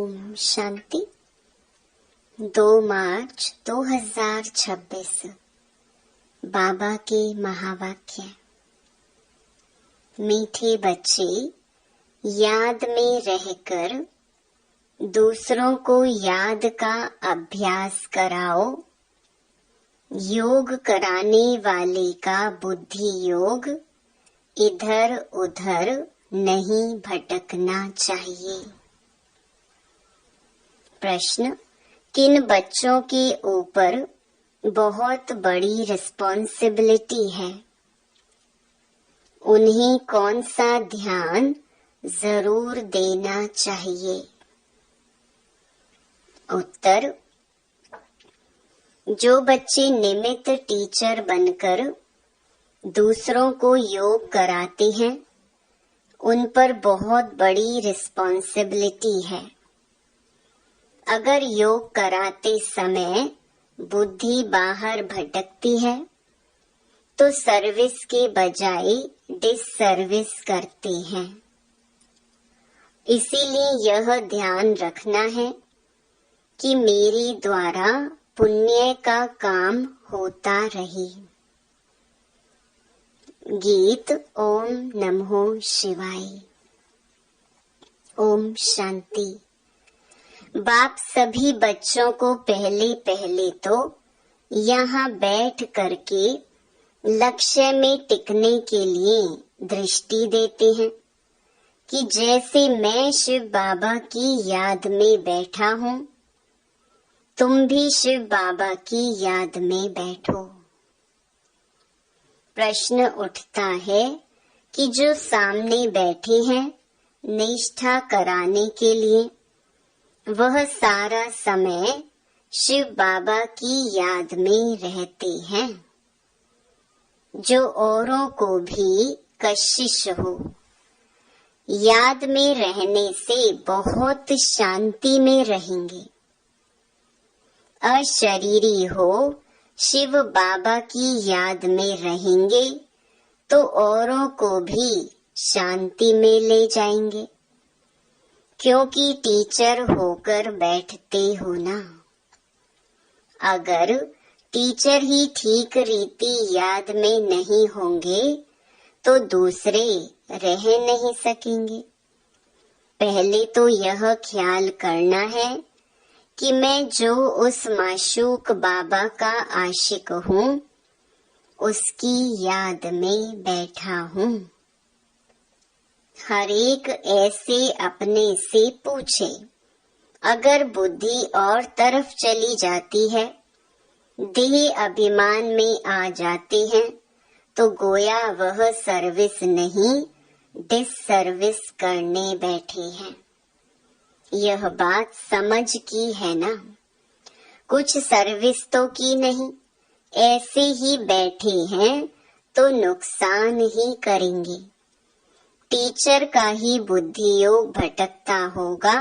ओम शांति। 2 मार्च 2026 बाबा के महावाक्य। मीठे बच्चे, याद में रहकर दूसरों को याद का अभ्यास कराओ। योग कराने वाले का बुद्धि योग इधर उधर नहीं भटकना चाहिए। प्रश्न: किन बच्चों के ऊपर बहुत बड़ी रिस्पॉन्सिबिलिटी है? उन्हें कौन सा ध्यान जरूर देना चाहिए? उत्तर: जो बच्चे निमित्त टीचर बनकर दूसरों को योग कराते हैं, उन पर बहुत बड़ी रिस्पॉन्सिबिलिटी है। अगर योग कराते समय बुद्धि बाहर भटकती है तो सर्विस के बजाय डिससर्विस करते हैं। इसीलिए यह ध्यान रखना है कि मेरे द्वारा पुण्य का काम होता रहे। गीत ओम नमो शिवाय। ओम शांति। बाप सभी बच्चों को पहले तो यहाँ बैठ करके लक्ष्य में टिकने के लिए दृष्टि देते हैं कि जैसे मैं शिव बाबा की याद में बैठा हूँ, तुम भी शिव बाबा की याद में बैठो। प्रश्न उठता है कि जो सामने बैठे हैं निष्ठा कराने के लिए, वह सारा समय शिव बाबा की याद में रहते हैं। जो औरों को भी कशिश हो, याद में रहने से बहुत शांति में रहेंगे। अशरीरी हो, शिव बाबा की याद में रहेंगे तो औरों को भी शांति में ले जाएंगे, क्योंकि टीचर होकर बैठते हो ना। अगर टीचर ही ठीक रीति याद में नहीं होंगे तो दूसरे रह नहीं सकेंगे। पहले तो यह ख्याल करना है कि मैं जो उस माशूक बाबा का आशिक हूँ, उसकी याद में बैठा हूँ। हर एक ऐसे अपने से पूछे। अगर बुद्धि और तरफ चली जाती है, देह अभिमान में आ जाते हैं, तो गोया वह सर्विस नहीं डिससर्विस करने बैठे हैं। यह बात समझ की है ना? कुछ सर्विस तो की नहीं, ऐसे ही बैठे हैं तो नुकसान ही करेंगे। टीचर का ही बुद्धि योग भटकता होगा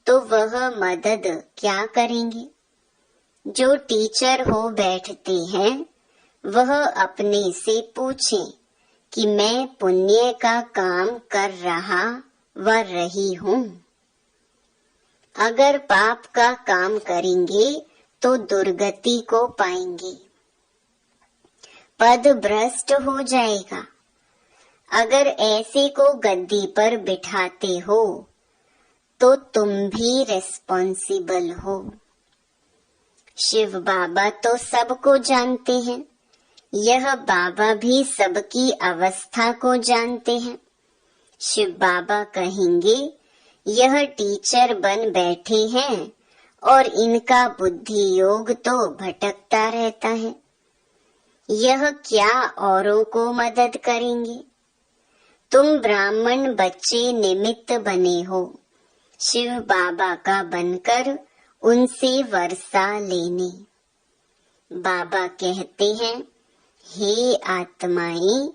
तो वह मदद क्या करेंगे? जो टीचर हो बैठते हैं, वह अपने से पूछें कि मैं पुण्य का काम कर रहा व रही हूँ। अगर पाप का काम करेंगे तो दुर्गति को पाएंगे, पद भ्रष्ट हो जाएगा। अगर ऐसे को गद्दी पर बिठाते हो तो तुम भी रिस्पॉन्सिबल हो। शिव बाबा तो सबको जानते हैं, यह बाबा भी सबकी अवस्था को जानते हैं। शिव बाबा कहेंगे, यह टीचर बन बैठे हैं और इनका बुद्धि योग तो भटकता रहता है। यह क्या औरों को मदद करेंगे? तुम ब्राह्मण बच्चे निमित्त बने हो, शिव बाबा का बनकर उनसे वर्षा लेने। बाबा कहते हैं, हे आत्माएं,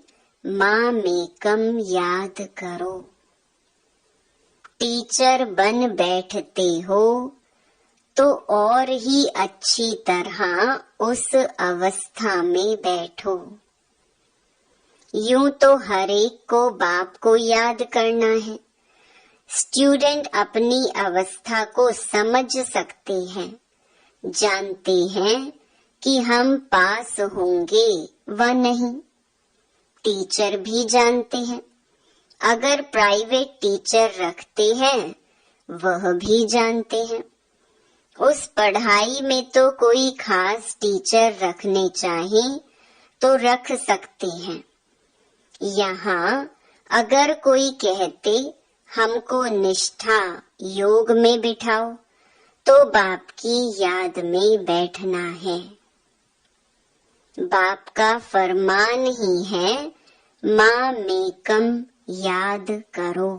माँ में कम याद करो। टीचर बन बैठते हो तो और ही अच्छी तरह उस अवस्था में बैठो। यूं तो हर एक को बाप को याद करना है, स्टूडेंट अपनी अवस्था को समझ सकते हैं, जानते हैं कि हम पास होंगे व नहीं। टीचर भी जानते हैं, अगर प्राइवेट टीचर रखते हैं वह भी जानते हैं। उस पढ़ाई में तो कोई खास टीचर रखने चाहे तो रख सकते हैं। यहाँ अगर कोई कहते हमको निष्ठा योग में बिठाओ तो बाप की याद में बैठना है। बाप का फरमान ही है, माँ में कम याद करो।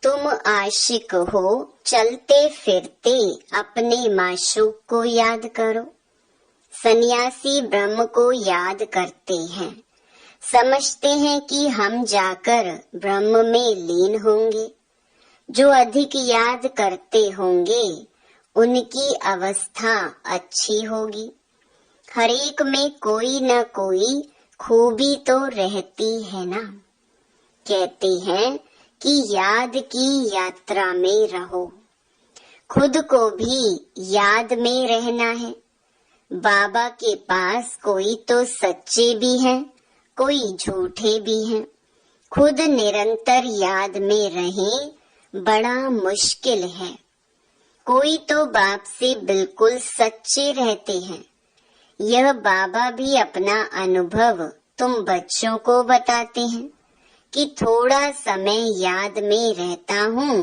तुम आशिक हो, चलते फिरते अपने माशूक को याद करो। सन्यासी ब्रह्म को याद करते हैं, समझते हैं कि हम जाकर ब्रह्म में लीन होंगे। जो अधिक याद करते होंगे उनकी अवस्था अच्छी होगी। हरेक में कोई न कोई खूबी तो रहती है ना। कहते हैं कि याद की यात्रा में रहो, खुद को भी याद में रहना है। बाबा के पास कोई तो सच्चे भी हैं, कोई झूठे भी हैं। खुद निरंतर याद में रहें बड़ा मुश्किल है। कोई तो बाप से बिल्कुल सच्चे रहते हैं। यह बाबा भी अपना अनुभव तुम बच्चों को बताते हैं कि थोड़ा समय याद में रहता हूँ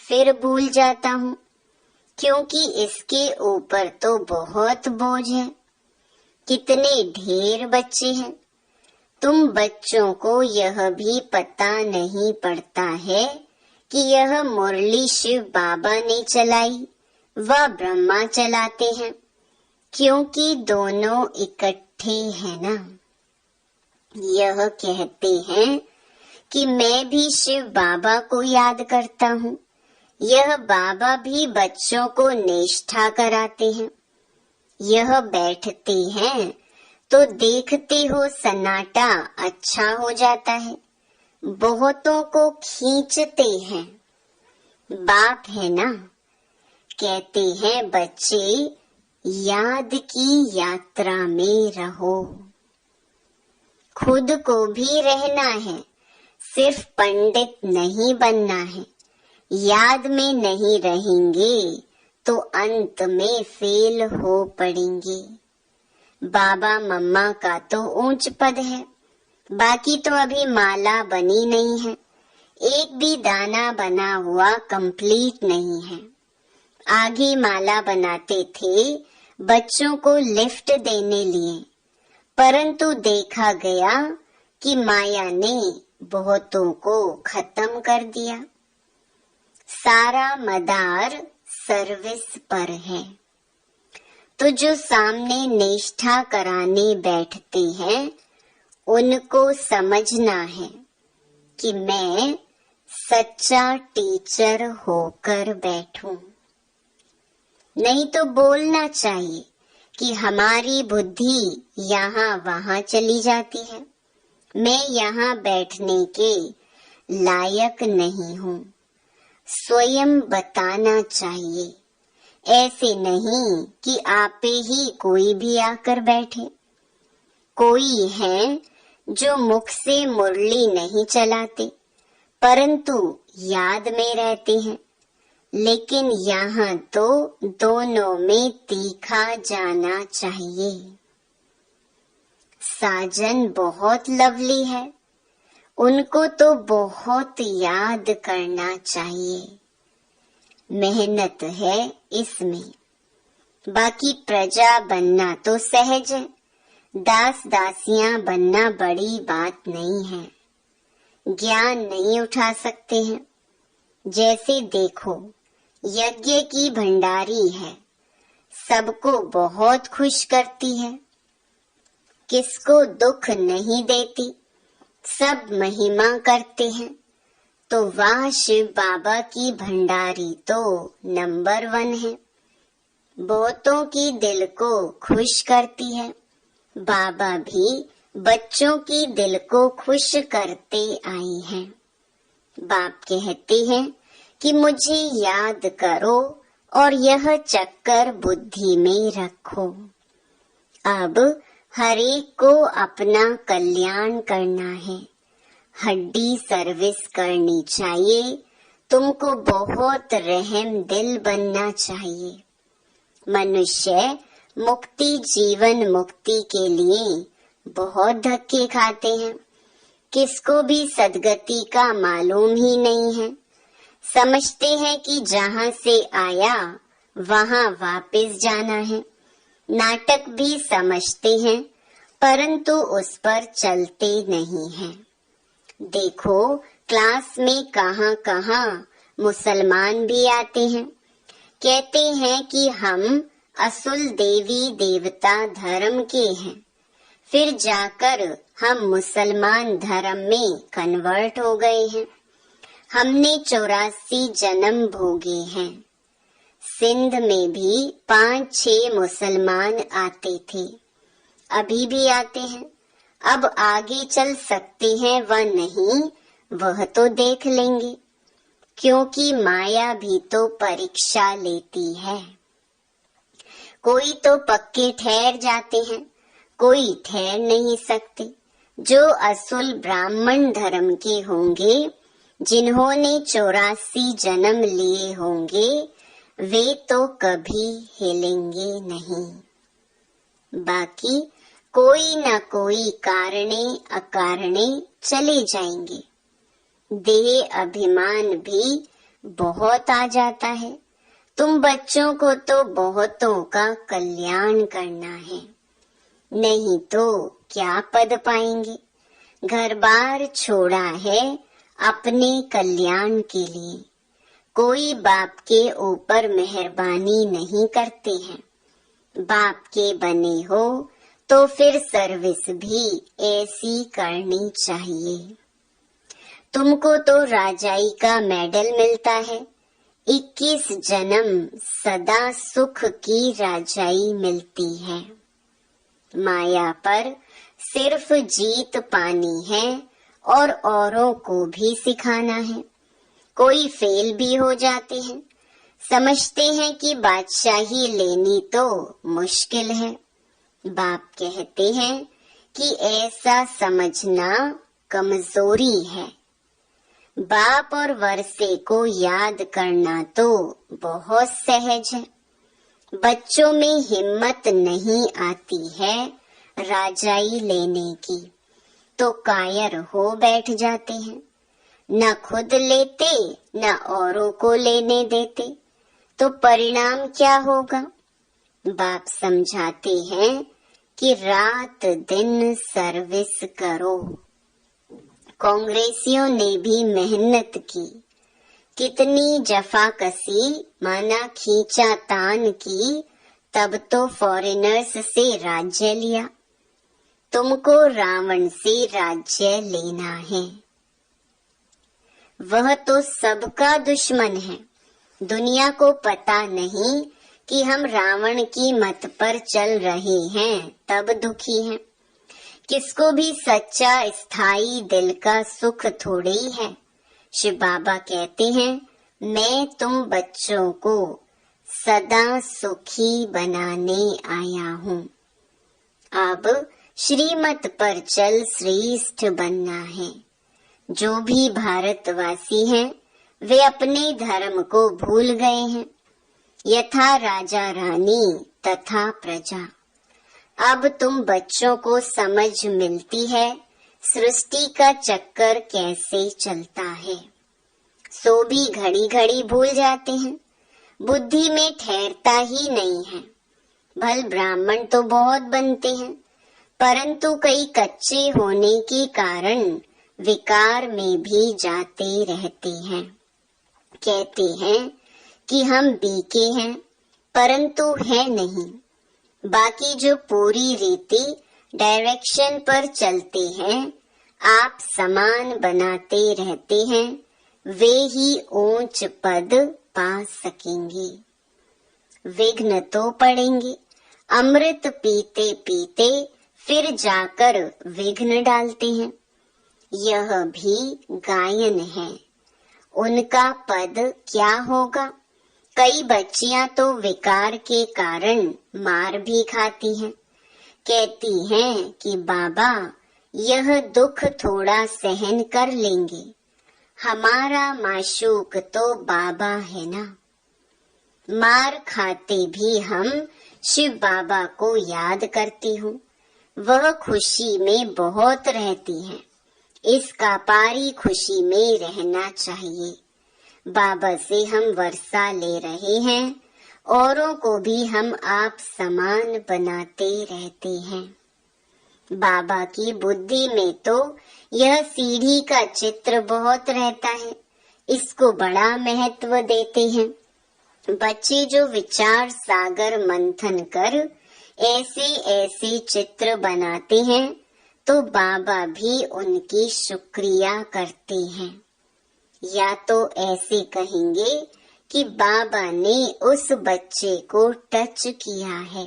फिर भूल जाता हूँ, क्योंकि इसके ऊपर तो बहुत बोझ है। कितने ढेर बच्चे हैं। तुम बच्चों को यह भी पता नहीं पड़ता है कि यह मुरली शिव बाबा ने चलाई व ब्रह्मा चलाते हैं, क्योंकि दोनों इकट्ठे हैं ना। यह कहते हैं कि मैं भी शिव बाबा को याद करता हूँ। यह बाबा भी बच्चों को निष्ठा कराते हैं। यह बैठते हैं तो देखते हो सन्नाटा अच्छा हो जाता है। बहुतों को खींचते हैं। बाप है ना, कहते हैं बच्चे याद की यात्रा में रहो। खुद को भी रहना है, सिर्फ पंडित नहीं बनना है। याद में नहीं रहेंगे तो अंत में फेल हो पड़ेंगे। बाबा मम्मा का तो ऊंच पद है, बाकी तो अभी माला बनी नहीं है। एक भी दाना बना हुआ कंप्लीट नहीं है। आगे माला बनाते थे बच्चों को लिफ्ट देने लिए, परंतु देखा गया कि माया ने बहुतों को खत्म कर दिया। सारा मदार सर्विस पर है। तो जो सामने निष्ठा कराने बैठते हैं उनको समझना है कि मैं सच्चा टीचर होकर बैठूं। नहीं तो बोलना चाहिए कि हमारी बुद्धि यहाँ वहाँ चली जाती है, मैं यहाँ बैठने के लायक नहीं हूँ। स्वयं बताना चाहिए, ऐसे नहीं कि आपे ही कोई भी आकर बैठे। कोई है जो मुख से मुरली नहीं चलाते परंतु याद में रहते हैं, लेकिन यहाँ तो दोनों में तीखा जाना चाहिए। साजन बहुत लवली है, उनको तो बहुत याद करना चाहिए। मेहनत है इसमें। बाकी प्रजा बनना तो सहज है, दास दासियां बनना बड़ी बात नहीं है। ज्ञान नहीं उठा सकते हैं। जैसे देखो, यज्ञ की भंडारी है, सबको बहुत खुश करती है, किसको दुख नहीं देती, सब महिमा करते हैं। तो वाह शिव बाबा की भंडारी तो नंबर 1 है। बहुतों की दिल को खुश करती है। बाबा भी बच्चों की दिल को खुश करते आए हैं। बाप कहते हैं कि मुझे याद करो और यह चक्कर बुद्धि में रखो। अब हर एक को अपना कल्याण करना है, हड्डी सर्विस करनी चाहिए, तुमको बहुत रहम दिल बनना चाहिए। मनुष्य मुक्ति जीवन मुक्ति के लिए बहुत धक्के खाते हैं, किसको भी सदगति का मालूम ही नहीं है। समझते हैं कि जहाँ से आया वहाँ वापस जाना है। नाटक भी समझते हैं परंतु उस पर चलते नहीं हैं। देखो क्लास में कहाँ कहाँ मुसलमान भी आते हैं, कहते हैं कि हम असुल देवी देवता धर्म के हैं, फिर जाकर हम मुसलमान धर्म में कन्वर्ट हो गए हैं। हमने 84 जन्म भोगे हैं। सिंध में भी 5-6 मुसलमान आते थे, अभी भी आते हैं। अब आगे चल सकते हैं व नहीं वह तो देख लेंगे, क्योंकि माया भी तो परीक्षा लेती है। कोई तो पक्के ठहर जाते हैं, कोई ठहर नहीं सकते। जो असुल ब्राह्मण धर्म के होंगे, जिन्होंने 84 जन्म लिए होंगे, वे तो कभी हिलेंगे नहीं। बाकी कोई न कोई कारणे अकारणे चले जाएंगे। देह अभिमान भी बहुत आ जाता है। तुम बच्चों को तो बहुतों का कल्याण करना है, नहीं तो क्या पद पाएंगे। घर बार छोड़ा है अपने कल्याण के लिए। कोई बाप के ऊपर मेहरबानी नहीं करते हैं। बाप के बने हो तो फिर सर्विस भी ऐसी करनी चाहिए। तुमको तो राजाई का मेडल मिलता है। 21 जन्म सदा सुख की राजाई मिलती है। माया पर सिर्फ जीत पानी है और औरों को भी सिखाना है। कोई फेल भी हो जाते हैं, समझते हैं कि बादशाही लेनी तो मुश्किल है। बाप कहते हैं कि ऐसा समझना कमजोरी है। बाप और वर्षे को याद करना तो बहुत सहज है। बच्चों में हिम्मत नहीं आती है राजाई लेने की, तो कायर हो बैठ जाते हैं। न खुद लेते न औरों को लेने देते, तो परिणाम क्या होगा। बाप समझाते हैं कि रात दिन सर्विस करो। कांग्रेसियों ने भी मेहनत की, कितनी जफाकसी माना खींचा तान की, तब तो फॉरेनर्स से राज्य लिया। तुमको रावण से राज्य लेना है, वह तो सबका दुश्मन है। दुनिया को पता नहीं कि हम रावण की मत पर चल रहे हैं, तब दुखी हैं। किसको भी सच्चा स्थायी दिल का सुख थोड़ी है। शिव बाबा कहते हैं, मैं तुम बच्चों को सदा सुखी बनाने आया हूँ। अब श्रीमत पर चल श्रेष्ठ बनना है। जो भी भारतवासी हैं, वे अपने धर्म को भूल गए हैं। यथा राजा रानी तथा प्रजा। अब तुम बच्चों को समझ मिलती है सृष्टि का चक्कर कैसे चलता है। सो भी घड़ी घड़ी भूल जाते हैं, बुद्धि में ठहरता ही नहीं है। भल ब्राह्मण तो बहुत बनते हैं, परंतु कई कच्चे होने के कारण विकार में भी जाते रहते हैं। कहते हैं कि हम बीके हैं, परंतु है नहीं। बाकी जो पूरी रीति डायरेक्शन पर चलते हैं, आप समान बनाते रहते हैं, वे ही ऊंच पद पा सकेंगे। विघ्न तो पड़ेंगे, अमृत पीते पीते फिर जाकर विघ्न डालते हैं। यह भी गायन है, उनका पद क्या होगा। कई बच्चियां तो विकार के कारण मार भी खाती हैं। कहती हैं कि बाबा यह दुख थोड़ा सहन कर लेंगे, हमारा माशूक तो बाबा है ना। मार खाते भी हम शिव बाबा को याद करती हूँ। वह खुशी में बहुत रहती हैं। इसका पारी खुशी में रहना चाहिए। बाबा से हम वर्षा ले रहे हैं, औरों को भी हम आप समान बनाते रहते हैं। बाबा की बुद्धि में तो यह सीढ़ी का चित्र बहुत रहता है, इसको बड़ा महत्व देते हैं। बच्चे जो विचार सागर मंथन कर ऐसे ऐसे चित्र बनाते हैं तो बाबा भी उनकी शुक्रिया करते हैं। या तो ऐसे कहेंगे कि बाबा ने उस बच्चे को टच किया है।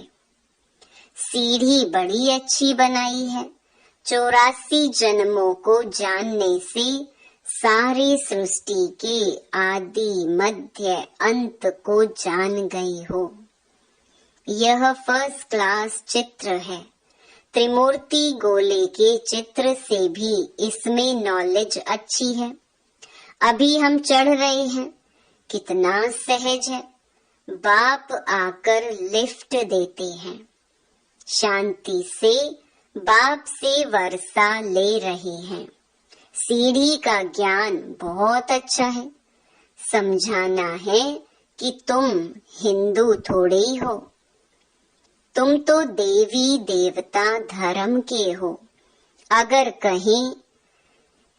सीढ़ी बड़ी अच्छी बनाई है। 84 जन्मों को जानने से सारी सृष्टि के आदि मध्य अंत को जान गई हो। यह फर्स्ट क्लास चित्र है। त्रिमूर्ति गोले के चित्र से भी इसमें नॉलेज अच्छी है। अभी हम चढ़ रहे हैं, कितना सहज है। बाप आकर लिफ्ट देते हैं। शांति से बाप से वर्षा ले रहे हैं। सीढ़ी का ज्ञान बहुत अच्छा है। समझाना है कि तुम हिंदू थोड़े ही हो, तुम तो देवी देवता धर्म के हो। अगर कहें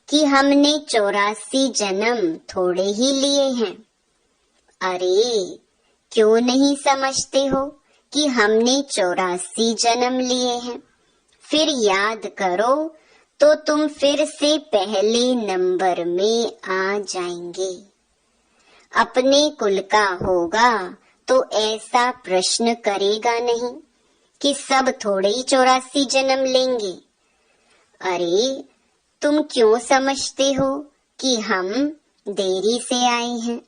कि हमने 84 जन्म थोड़े ही लिए हैं, अरे क्यों नहीं समझते हो कि हमने 84 जन्म लिए हैं। फिर याद करो तो तुम फिर से पहले नंबर में आ जाएंगे। अपने कुल का होगा तो ऐसा प्रश्न करेगा नहीं कि सब थोड़े ही 84 जन्म लेंगे। अरे तुम क्यों समझते हो कि हम देरी से आए हैं।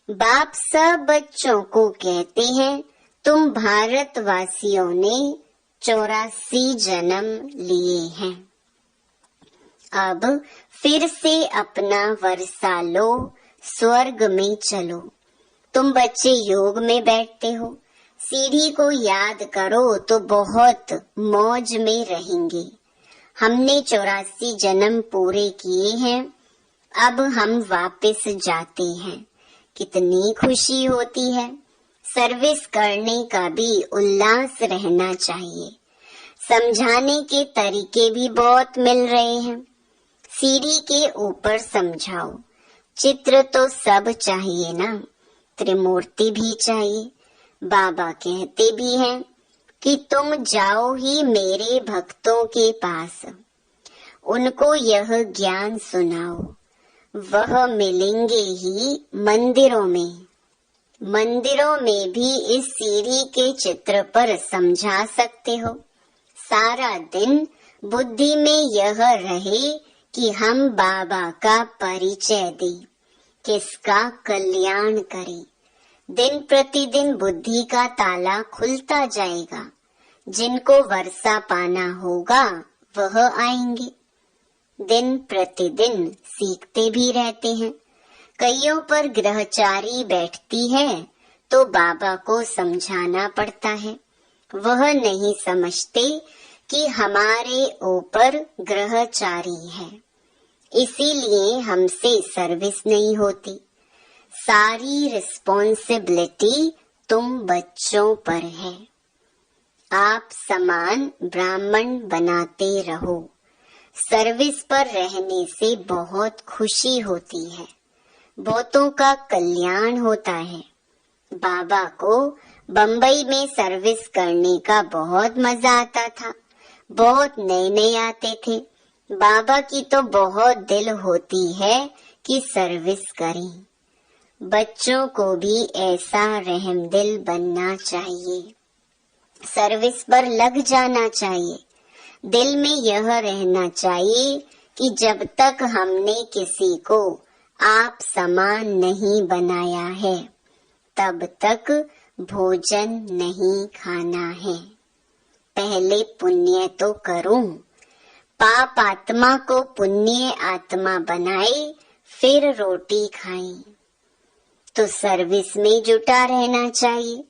बाप सब बच्चों को कहते हैं तुम भारतवासियों ने 84 जन्म लिए हैं। अब फिर से अपना वर्षा लो, स्वर्ग में चलो। तुम बच्चे योग में बैठते हो, सीढ़ी को याद करो तो बहुत मौज में रहेंगे। हमने 84 जन्म पूरे किए हैं, अब हम वापस जाते हैं। कितनी खुशी होती है। सर्विस करने का भी उल्लास रहना चाहिए। समझाने के तरीके भी बहुत मिल रहे हैं। सीढ़ी के ऊपर समझाओ। चित्र तो सब चाहिए ना, त्रिमूर्ति भी चाहिए। बाबा कहते भी हैं कि तुम जाओ ही मेरे भक्तों के पास, उनको यह ज्ञान सुनाओ। वह मिलेंगे ही मंदिरों में। मंदिरों में भी इस सीढ़ी के चित्र पर समझा सकते हो। सारा दिन बुद्धि में यह रहे कि हम बाबा का परिचय दें, किसका कल्याण करें। दिन प्रतिदिन बुद्धि का ताला खुलता जाएगा। जिनको वर्षा पाना होगा वह आएंगे। दिन प्रतिदिन सीखते भी रहते हैं। कईयों पर ग्रहचारी बैठती है तो बाबा को समझाना पड़ता है। वह नहीं समझते कि हमारे ऊपर ग्रहचारी है, इसीलिए हमसे सर्विस नहीं होती। सारी रिस्पॉन्सिबिलिटी तुम बच्चों पर है। आप समान ब्राह्मण बनाते रहो। सर्विस पर रहने से बहुत खुशी होती है। बहुतों का कल्याण होता है। बाबा को बम्बई में सर्विस करने का बहुत मजा आता था। बहुत नए नए आते थे। बाबा की तो बहुत दिल होती है कि सर्विस करें। बच्चों को भी ऐसा रहमदिल बनना चाहिए। सर्विस पर लग जाना चाहिए। दिल में यह रहना चाहिए कि जब तक हमने किसी को आप समान नहीं बनाया है, तब तक भोजन नहीं खाना है। पहले पुण्य तो करूं, पाप आत्मा को पुण्य आत्मा बनाए, फिर रोटी खाएं। तो सर्विस में जुटा रहना चाहिए,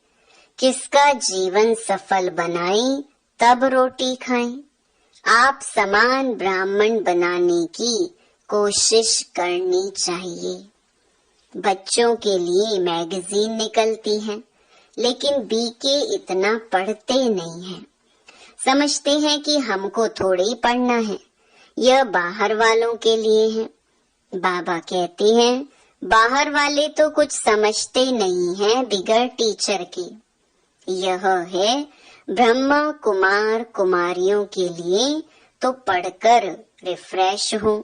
किसका जीवन सफल बनाएं, तब रोटी खाएं। आप समान ब्राह्मण बनाने की कोशिश करनी चाहिए। बच्चों के लिए मैगजीन निकलती हैं, लेकिन बीके इतना पढ़ते नहीं हैं। समझते हैं कि हमको थोड़े ही पढ़ना है, यह बाहर वालों के लिए है। बाबा कहते हैं, बाहर वाले तो कुछ समझते नहीं हैं बिगड़ टीचर के। यह है ब्रह्मा कुमार कुमारियों के लिए तो पढ़कर रिफ्रेश हो,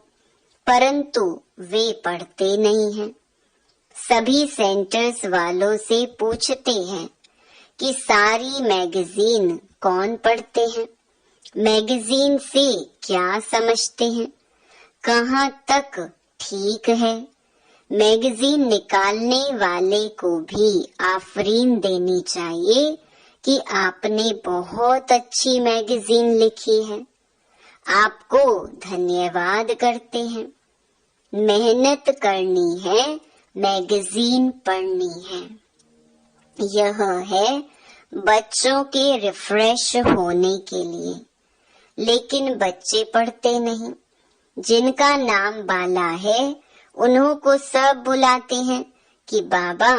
परंतु वे पढ़ते नहीं हैं। सभी सेंटर्स वालों से पूछते हैं कि सारी मैगजीन कौन पढ़ते हैं, मैगजीन से क्या समझते हैं, कहाँ तक ठीक है। मैगजीन निकालने वाले को भी आफरीन देनी चाहिए कि आपने बहुत अच्छी मैगजीन लिखी है, आपको धन्यवाद करते हैं। मेहनत करनी है, मैगजीन पढ़नी है। यह है बच्चों के रिफ्रेश होने के लिए, लेकिन बच्चे पढ़ते नहीं। जिनका नाम बाला है, उन्हों को सब बुलाते हैं कि बाबा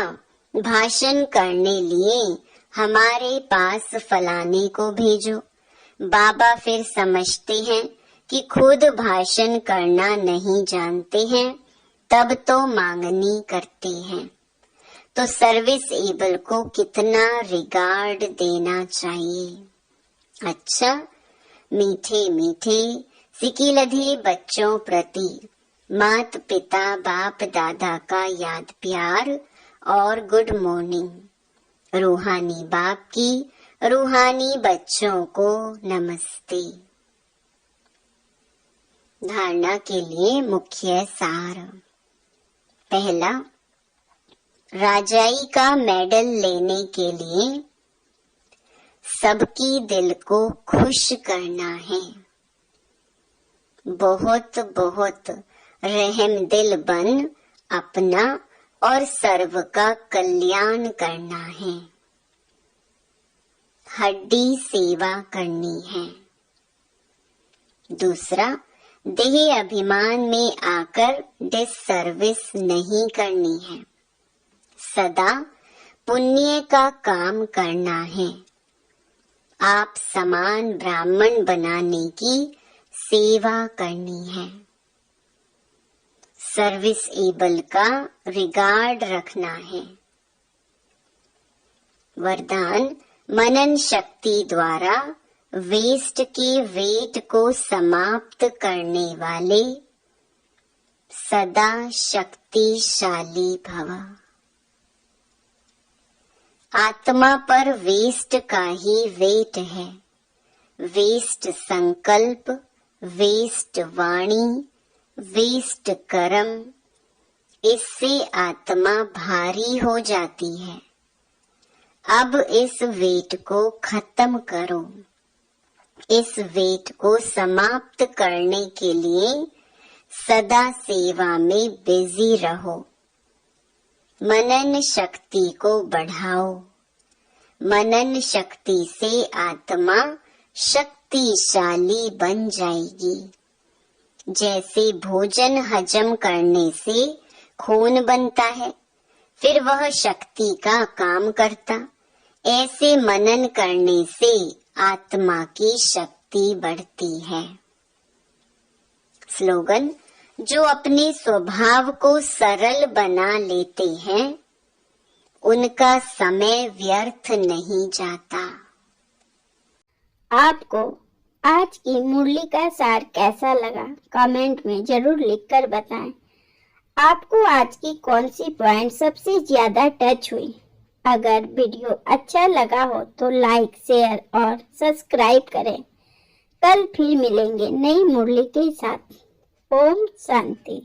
भाषण करने लिए हमारे पास फलाने को भेजो। बाबा फिर समझते हैं कि खुद भाषण करना नहीं जानते हैं, तब तो मांगनी करते हैं। तो सर्विस एबल को कितना रिगार्ड देना चाहिए। अच्छा, मीठे मीठे सिकिलधे बच्चों प्रति मात पिता बाप दादा का याद प्यार और गुड मॉर्निंग। रूहानी बाप की रूहानी बच्चों को नमस्ते। धारणा के लिए मुख्य सार। पहला, राजाई का मेडल लेने के लिए सबकी दिल को खुश करना है। बहुत बहुत रहम दिल बन अपना और सर्व का कल्याण करना है। हड्डी सेवा करनी है। दूसरा, देह अभिमान में आकर डिसर्विस नहीं करनी है। सदा पुण्य का काम करना है। आप समान ब्राह्मण बनाने की सेवा करनी है। सर्विस एबल का रिगार्ड रखना है। वरदान, मनन शक्ति द्वारा वेस्ट के वेट को समाप्त करने वाले सदा शक्तिशाली भव। आत्मा पर वेस्ट का ही वेट है। वेस्ट संकल्प, वेस्ट वाणी, वेस्ट कर्म, इससे आत्मा भारी हो जाती है। अब इस वेट को खत्म करो। इस वेट को समाप्त करने के लिए सदा सेवा में बिजी रहो। मनन शक्ति को बढ़ाओ। मनन शक्ति से आत्मा शक्तिशाली बन जाएगी। जैसे भोजन हजम करने से खून बनता है, फिर वह शक्ति का काम करता, ऐसे मनन करने से आत्मा की शक्ति बढ़ती है। स्लोगन, जो अपने स्वभाव को सरल बना लेते हैं, उनका समय व्यर्थ नहीं जाता। आपको आज की मुरली का सार कैसा लगा, कमेंट में जरूर लिखकर बताएं। आपको आज की कौन सी पॉइंट सबसे ज्यादा टच हुई? अगर वीडियो अच्छा लगा हो तो लाइक, शेयर और सब्सक्राइब करें। कल फिर मिलेंगे नई मुरली के साथ। ओम शांति।